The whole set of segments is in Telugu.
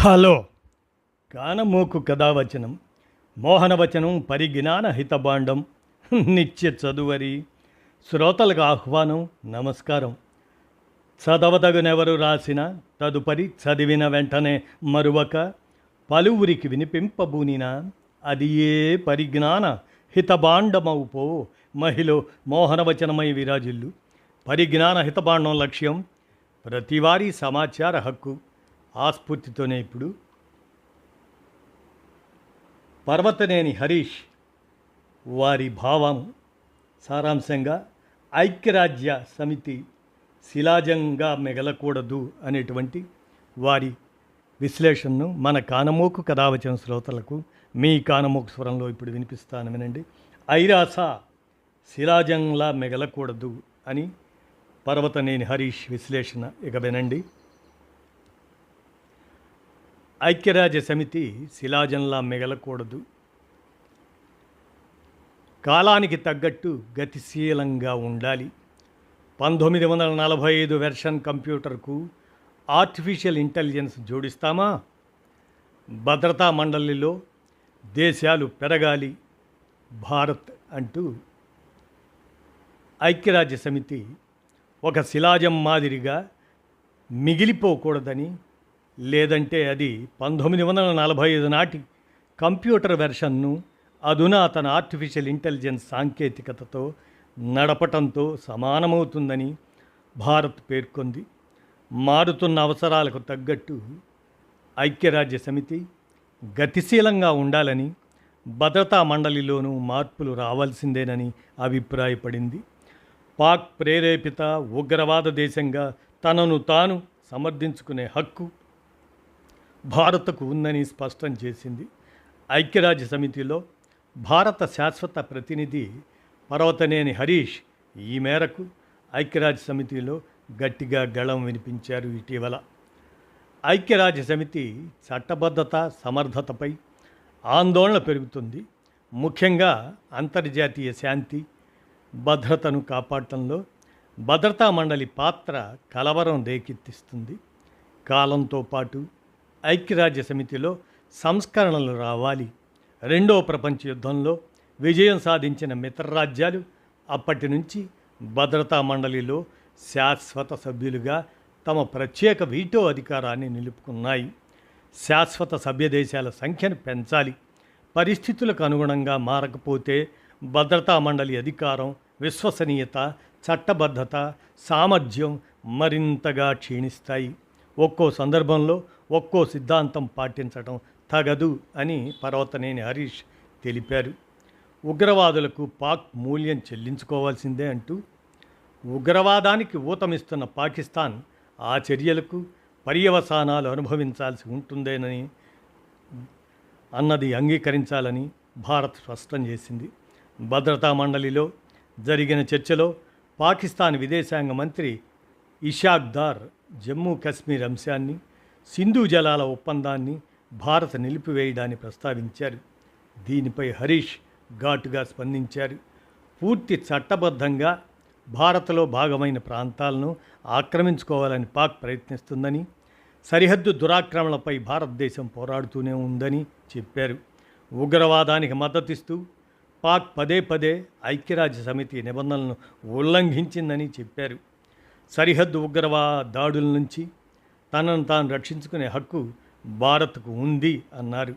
హలో కానమోకు కథావచనం మోహనవచనం పరిజ్ఞాన హితబాండం నిత్య చదువరి శ్రోతలకు ఆహ్వానం నమస్కారం. చదవదగునెవరు రాసిన తదుపరి చదివిన వెంటనే మరువక పలువురికి వినిపింపబూనిన అది ఏ పరిజ్ఞాన హితబాండమవుపో మహిళ మోహనవచనమై విరాజిల్లు. పరిజ్ఞాన హితబాండం లక్ష్యం ప్రతివారీ సమాచార హక్కు. ఆ స్ఫూర్తితోనే ఇప్పుడు పర్వతనేని హరీష్ వారి భావం సారాంశంగా ఐక్యరాజ్య సమితి శిలాజంగా మిగలకూడదు అనేటువంటి వారి విశ్లేషణను మన కానమోకు కథావచన శ్రోతలకు మీ కానమోకు స్వరంలో ఇప్పుడు వినిపిస్తాను, వినండి. ఐరాస శిలాజంలా మిగలకూడదు అని పర్వతనేని హరీష్ విశ్లేషణ ఇక వినండి. ఐక్యరాజ్య సమితి శిలాజంలా మిగలకూడదు. కాలానికి తగ్గట్టు గతిశీలంగా ఉండాలి. 1945 వెర్షన్ కంప్యూటర్కు ఆర్టిఫిషియల్ ఇంటెలిజెన్స్ జోడిస్తామా? భద్రతా మండలిలో దేశాలు పెరగాలి భారత్ అంటూ ఐక్యరాజ్య సమితి ఒక శిలాజం మాదిరిగా మిగిలిపోకూడదని, లేదంటే అది 1945 నాటి కంప్యూటర్ వెర్షన్ను అధునాతన ఆర్టిఫిషియల్ ఇంటెలిజెన్స్ సాంకేతికతతో నడపటంతో సమానమవుతుందని భారత్ పేర్కొంది. మారుతున్న అవసరాలకు తగ్గట్టు ఐక్యరాజ్య సమితి గతిశీలంగా ఉండాలని, భద్రతా మండలిలోనూ మార్పులు రావాల్సిందేనని అభిప్రాయపడింది. పాక్ ప్రేరేపిత ఉగ్రవాద దేశంగా తనను తాను సమర్థించుకునే హక్కు భారత్కు ఉందని స్పష్టం చేసింది. ఐక్యరాజ్య సమితిలో భారత శాశ్వత ప్రతినిధి పర్వతనేని హరీష్ ఈ మేరకు ఐక్యరాజ్య సమితిలో గట్టిగా గళం వినిపించారు. ఇటీవల ఐక్యరాజ్య సమితి చట్టబద్ధత సమర్థతపై ఆందోళన పెరుగుతుంది. ముఖ్యంగా అంతర్జాతీయ శాంతి భద్రతను కాపాడటంలో భద్రతా మండలి పాత్ర కలవరం రేకెత్తిస్తుంది. కాలంతో పాటు ఐక్యరాజ్య సమితిలో సంస్కరణలు రావాలి. రెండవ ప్రపంచ యుద్ధంలో విజయం సాధించిన మిత్రరాజ్యాలు అప్పటి నుంచి భద్రతా మండలిలో శాశ్వత సభ్యులుగా తమ ప్రత్యేక వీటో అధికారాన్ని నిలుపుకున్నాయి. శాశ్వత సభ్య దేశాల సంఖ్యను పెంచాలి. పరిస్థితులకు అనుగుణంగా మారకపోతే భద్రతా మండలి అధికారం, విశ్వసనీయత, చట్టబద్ధత, సామర్థ్యం మరింతగా క్షీణిస్తాయి. ఒక్కో సందర్భంలో ఒక్కో సిద్ధాంతం పాటించడం తగదు అని పర్వతనేని హరీష్ తెలిపారు. ఉగ్రవాదులకు పాక్ మూల్యం చెల్లించుకోవాల్సిందే అంటూ ఉగ్రవాదానికి ఊతమిస్తున్న పాకిస్తాన్ ఆ చర్యలకు పర్యవసానాలు అనుభవించాల్సి ఉంటుందేనని అన్నది అంగీకరించాలని భారత్ స్పష్టం చేసింది. భద్రతా మండలిలో జరిగిన చర్చలో పాకిస్తాన్ విదేశాంగ మంత్రి ఇషాక్ దార్ జమ్మూ కాశ్మీర్ అంశాన్ని, సింధు జలాల ఒప్పందాన్ని భారత్ నిలిపివేయడాన్ని ప్రస్తావించారు. దీనిపై హరీష్ ఘాటుగా స్పందించారు. పూర్తి చట్టబద్ధంగా భారత్లో భాగమైన ప్రాంతాలను ఆక్రమించుకోవాలని పాక్ ప్రయత్నిస్తుందని, సరిహద్దు దురాక్రమణలపై భారతదేశం పోరాడుతూనే ఉందని చెప్పారు. ఉగ్రవాదానికి మద్దతిస్తూ పాక్ పదే పదే ఐక్యరాజ్య సమితి నిబంధనలను ఉల్లంఘించిందని చెప్పారు. సరిహద్దు ఉగ్రవాద దాడుల నుంచి తనను తాను రక్షించుకునే హక్కు భారత్కు ఉంది అన్నారు.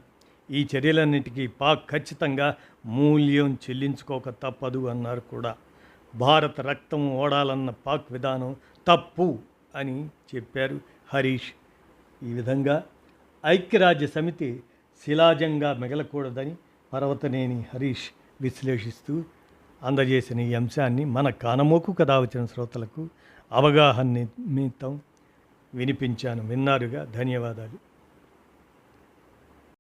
ఈ చర్యలన్నిటికీ పాక్ ఖచ్చితంగా మూల్యం చెల్లించుకోక తప్పదు అన్నారు కూడా. భారత్ రక్తం ఓడాలన్న పాక్ విధానం తప్పు అని చెప్పారు హరీష్. ఈ విధంగా ఐక్యరాజ్య సమితి శిలాజంగా మిగలకూడదని పర్వతనేని హరీష్ విశ్లేషిస్తూ అందజేసిన ఈ అంశాన్ని మన కానమోకు కథావచన శ్రోతలకు అవగాహన నిమిత్తం వినిపించాను. విన్నారుగా, ధన్యవాదాలు.